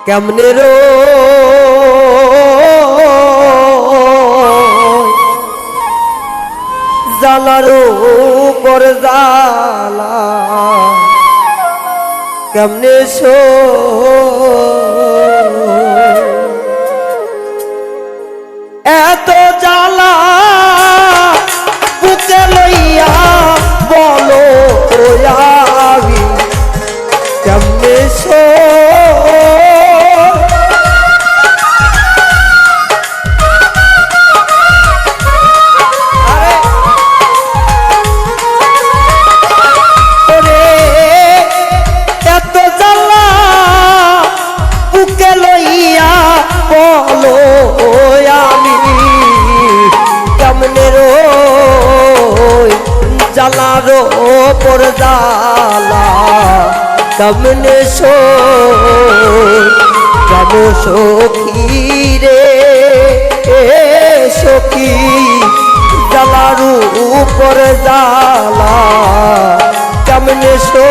কেমনে রো জালারো পর জালা কেমনে শো এত জালা বুকে লইয়া বলো আমি কেমনে শো জালারো পর জালা কেমনে শো যাব সখী রে সখী জালারো পর জালা কেমনে শো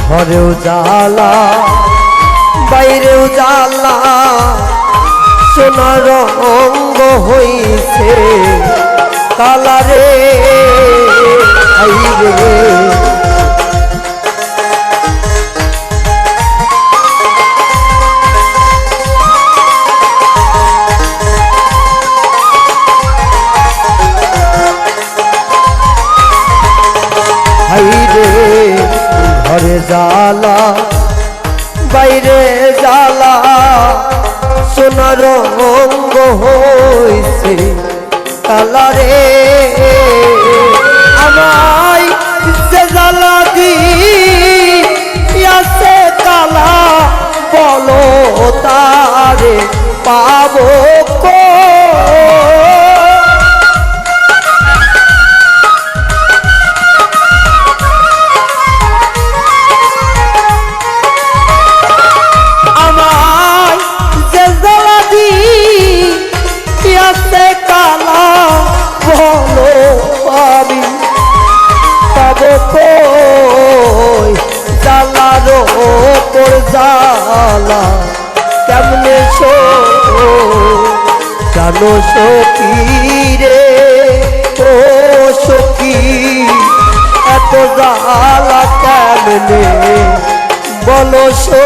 ঘরেও জ্বালা বাইরেও জ্বালা সোনার রঙ হইছে কালারে আইরে ঘরে জ্বালা বাইরে জ্বালা সোনার রঙ হইছে কালারে আমায় যে জ্বালা দিয়াছে কালা বলো তারে পাবো জালারো পর জালা কেমনে শো জানো সখী রে ও সখী এত জালা কেমনে বলো শো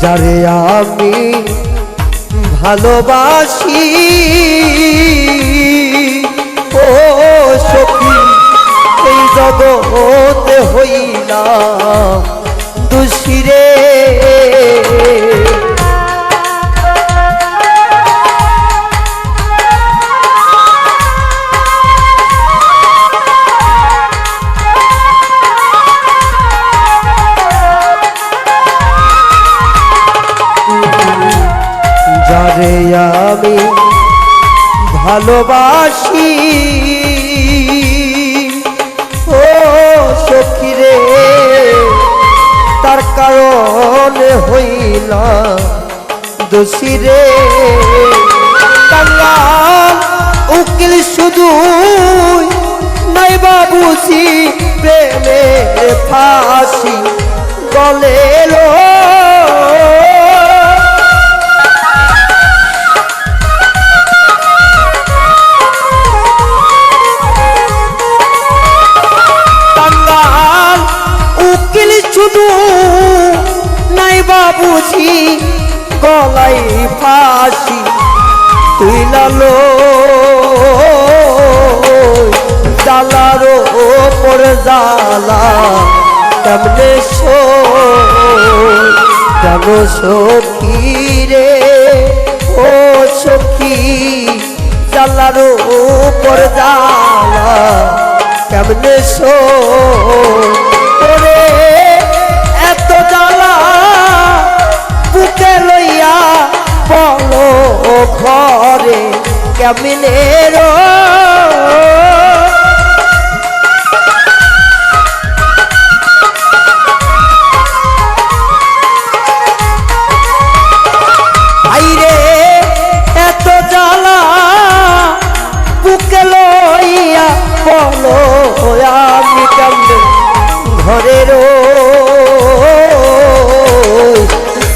যারে আমি ভালোবাসি ও সখী এই জগতে হইলাম দোষী রে ভালোবাসি ও সখী রে তার কারণে হইলাম দোষী রে কাঙ্গাল উকিল শুধু নাই বাবুজি প্রেমের ফাঁসি গলে লো কাঙ্গাল উকিল শুধু নাই বাবুজি গলাই ফাঁসি তুই লালো জালারো ওপর জালা কেমনে জানো সখী রে ও সখী জালারো ওপর জালা কেমনে ওরে এত জালা বুকে লইয়া বলো ঘরে কেমনে রো ভাইরে এত জ্বালা বুকে লইয়া বলো আমি কেমনে ঘরের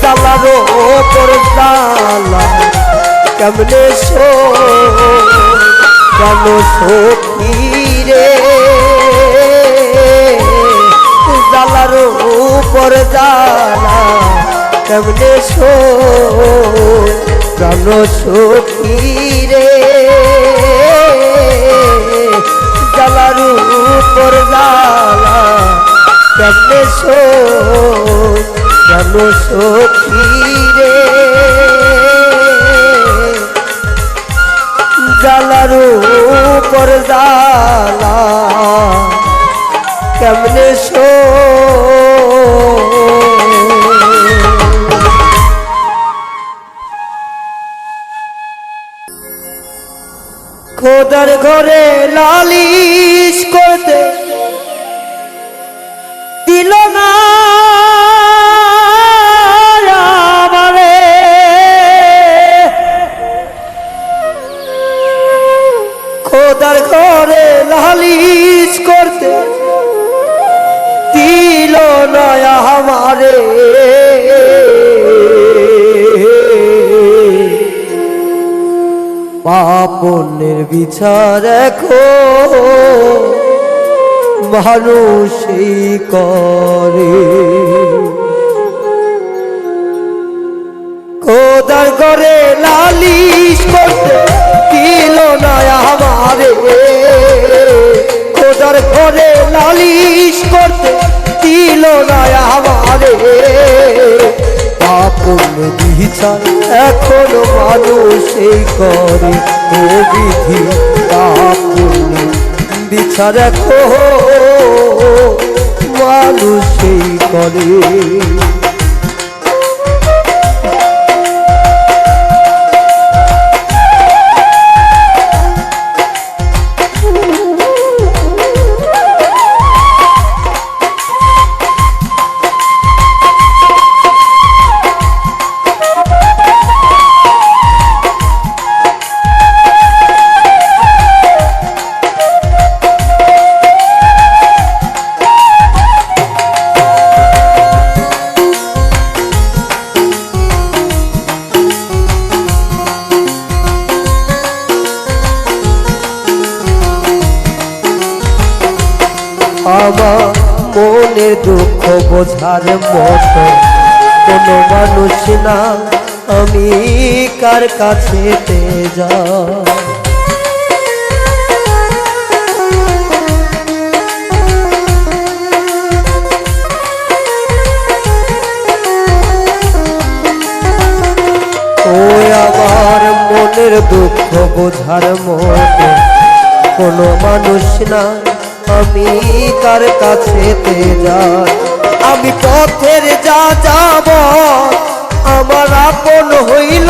জ্বালারো ওপর জ্বালা কেমনে কেন সখী রে জ্বালারো উপর জ্বালা কেমনে কেন সখী রে জ্বালার উপর জ্বালা কেমনে কেন সখী রে জ্বালার উপর জ্বালা কেমনে খোদার ঘরে লালিশ করতে দিল না আমারে খোদার ঘরে লালিশ করতে দিল না আমারে পাপনের বিচার এখন মানুষই করে খোদার ঘরে লালিশ করতে দিল না আমারে খোদার ঘরে লালিশ করতে দিল না আমারে পাপন বিচার এখনো মানুষই করে ও বিধি পাপন বিচার এখনো মানুষই করে আমার মনের দুঃখ বোঝার মতো কোনো মানুষ না আমি কার কাছে যা ও আমার মনের দুঃখ বোঝার মতো কোনো মানুষ না আমি কার কাছে যাই আমি পথের যা যাব আমার আপন হইল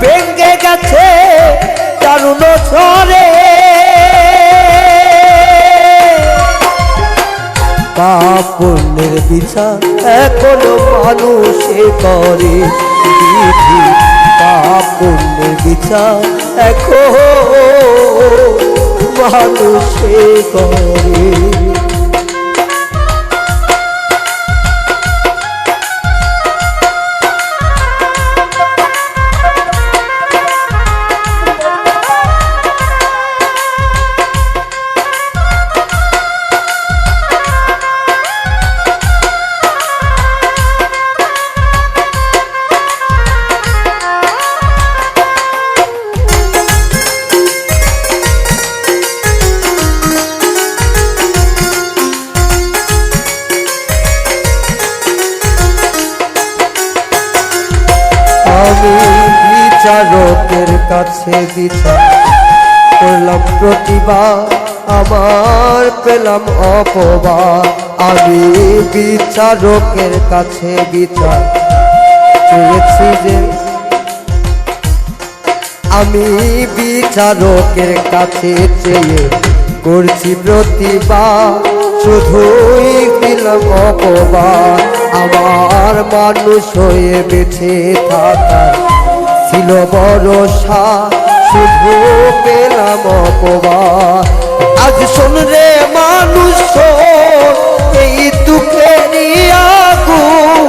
ভেঙ্গে গেছে দারুণ ঝড়ে। পাপ পুণ্যের বিচার এখনো মানুষে করে বিধি, পাপ পুণ্যের বিচার এখনো মানুষে করে। আমি বিচারকের কাছে বিচার করলাম প্রতিবাদ, আমার পেলাম অপবাদ। আমি বিচারকের কাছে বিচার চেয়েছি যে, আমি বিচারকের কাছে চেয়ে করছি প্রতিবাদ, শুধুই পেলাম অপবাদ। আমার মানুষ হয়ে বেঁচে থাকার ছিল ভরসা, শুধু পেলাম অপবাদ। আজ শোন রে মানুষ এই দুঃখেরই আগুন,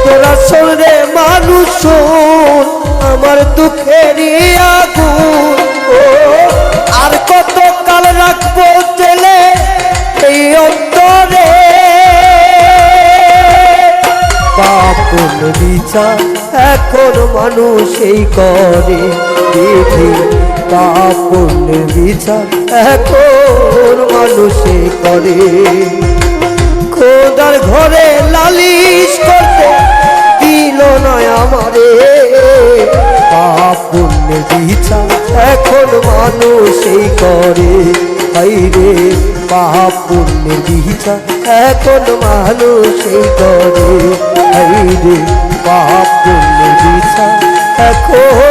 তোরা শোন রে মানুষ আমার দুঃখেরই আগুন। ও আর কত কাল রাখবো জেলে এই অন্তরে, পাপ পুণ্য বিচার এখন মানুষই করে বিধি, পাপ পুণ্য বিচার এখন মানুষই করে। খোদার ঘরে লালিশ করতে দিল নয় আমারে, পাপ পুণ্য বিচার এখন মানুষই করে। হাইরে পাপ পুণ্য বিচার এখন মানুষই করে। হাইরে পাপ পুণ্য বিচার এখন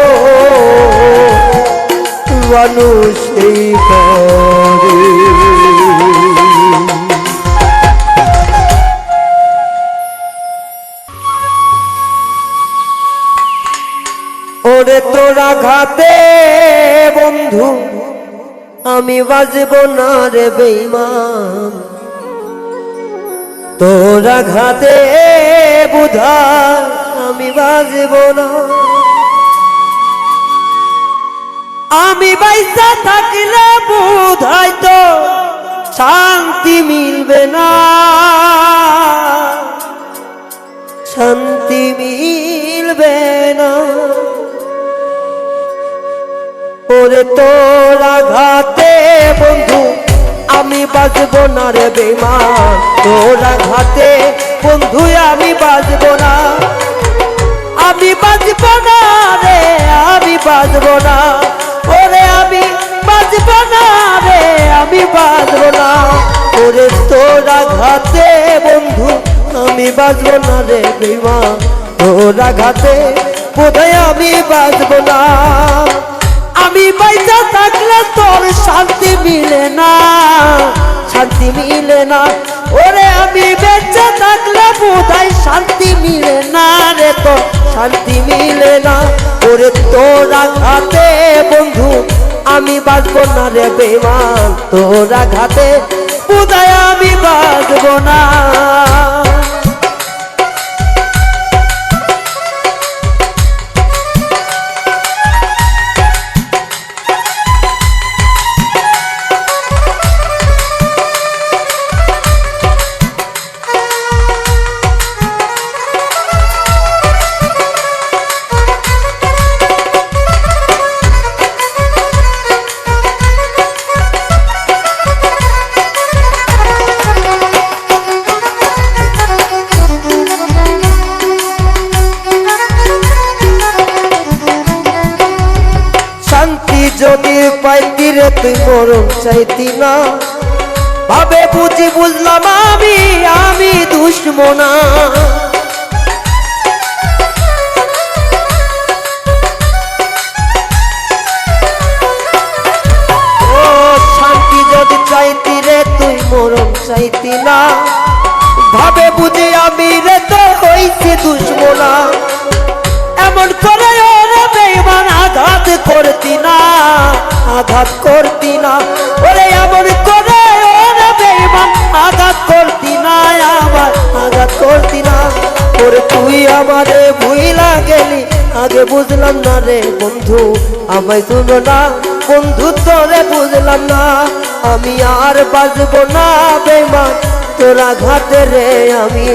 মানুষই করে। ওরে তোরা ঘাতে বন্ধু আমি বাজব না রে বেঈমান, তোরা ঘাতে বুধা আমি বাজব না। আমি বাইসা থাকলে বুধাই তো শান্তি মিলবে না, শান্তি মিলবে না। ওরে তোরা ঘাতে বন্ধু আমি বাজব না রে বেঈমান, তোরা ঘাতে বন্ধু আমি বাজব না, আমি বাজব না রে, আমি বাজব না। ওরে আমি বাজব না রে, আমি বাজব না। ওরে তোরা ঘাতে বন্ধু আমি বাজব না রে বেঈমান, তোরা ঘাতে বোধহয় আমি বাজব না। আমি বাইচা থাকলে তোর শান্তি মিলে না, শান্তি মিলে না। ওরে আমি বেঁচে থাকলে বোধহয় শান্তি মিলে না রে, তোর শান্তি মিলে না। ওরে তোরা ঘাতে বন্ধু আমি বাজব না রে বেঈমান, তোরা ঘাতে বোধহয় আমি বাজব না। যদি পাইতি রে তুই মরণ চাইতি না, ভাবে বুঝি বুঝলাম আমি দুশ্মনা। ও শান্তি যদি চাইতি রে তুই মরণ চাইতি না, ভাবে বুঝি আমি রে তো হইছি দুশ্মনা। এমন করে ওরে বেঈমান আঘাত করতি না, আঘাত করতি না, ওরে এমন করে ওরে বেঈমান আঘাত করতি না, আমার আঘাত করতি না। ওরে তুই আমারে ভুইলা গেলি, আগে বুঝলাম না রে বন্ধু আমায় শুনো না, বন্ধু তোরে বুঝলাম না। আমি আর বাজবো না বেঈমান তোর আঘাতে রে, আমি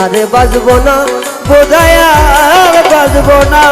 আর বাজবো না, বোধহয় আর বাজবো না।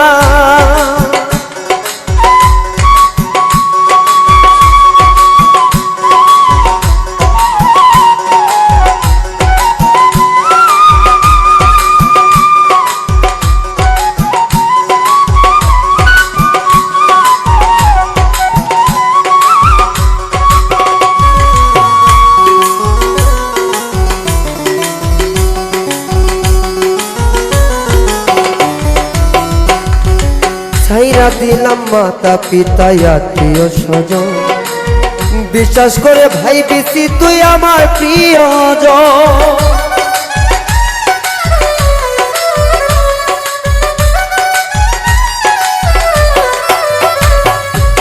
ছাইরা দিলাম মাতা পিতা আত্মীয় স্বজন, বিশ্বাস করে ভাই বেশি তুই আমার প্রিয়জন।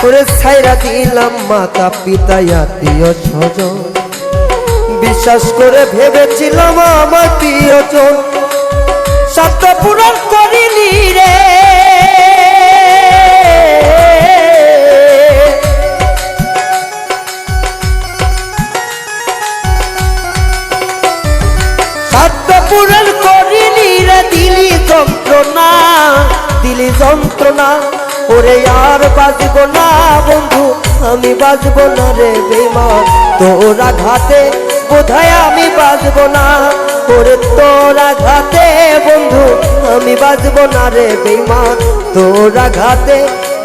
করে ছাইরা দিলাম মাতা পিতা আত্মীয় স্বজন, বিশ্বাস করে ভেবেছিলাম আমার প্রিয়জন। সত্য পূরণ করিনি রে, পূরণ করিনি রে, দিলি যন্ত্রণা, দিলি যন্ত্রণা। ওরে আর বাজবো না বন্ধু আমি বাজবো না রে বেঈমান তোর আঘাতে, বোধহয় আমি বাজবো না। ওরে তোর আঘাতে বন্ধু আমি বাজবো না রে বেঈমান তোর আঘাতে,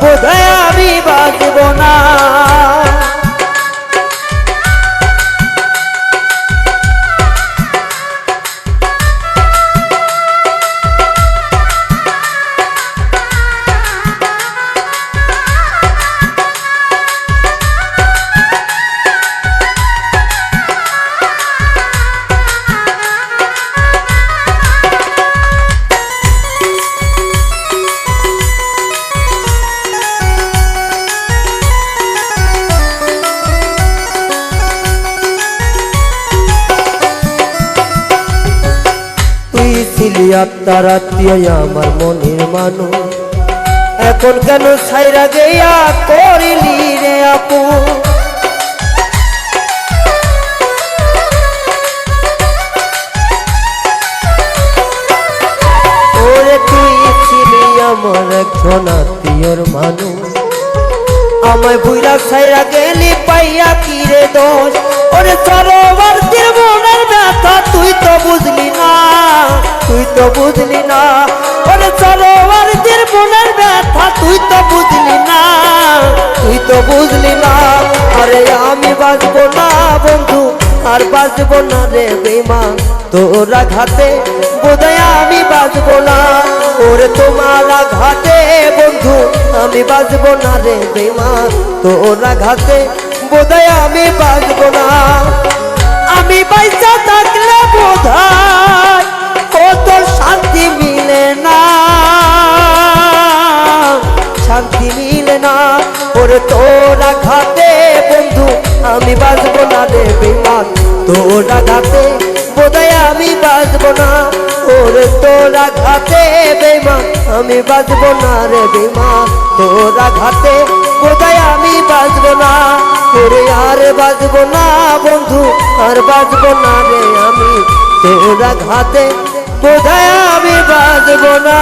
বোধহয় আমি বাজবো না। ছিলি আত্মার আত্মীয় আমার মনের মানুষ, এখন কেন ছাইরা গেয়া করিলি রে আপু। ওরে তুই ছিলি আমার একজন আত্মীয়র মানুষ, আমায় ভুইলা ছাইরা গেলি পাইয়া কি রে দোষ। ওরে সরোবর মনের ব্যথা তুই তো বুঝলি না, তুই তো বুঝলি না। ওরে সরোবর মনের ব্যথা তুই তো বুঝলি না, তুই তো বুঝলি না। আরে আমি বাজবো না বন্ধু আর বাজবো না রে বেঈমান তোর আঘাতে, বোধহয় আমি বাজবো না। ওরে তোমার আঘাতে বন্ধু আমি বাজবো না রে বেঈমান তোর আঘাতে, বোধহয় আমি বাজবো না। আমি বাইচা থাকলে বোধহয় কত শান্তি মিলে না, শান্তি মিলে না। ওরে তোর আঘাতে বন্ধু আমি বাজবো না রে বেঈমান তোর আঘাতে, বোধহয় আমি বাজবো না। ওরে তোর আঘাতে বেঈমান আমি বাজবো না রে বেঈমান তোর আঘাতে, বোধহয় আমি বাজবো না। ওরে আর বাজবো না বন্ধু আর বাজবো না রে আমি তোর আঘাতে, বোধহয় আমি বাজবো না।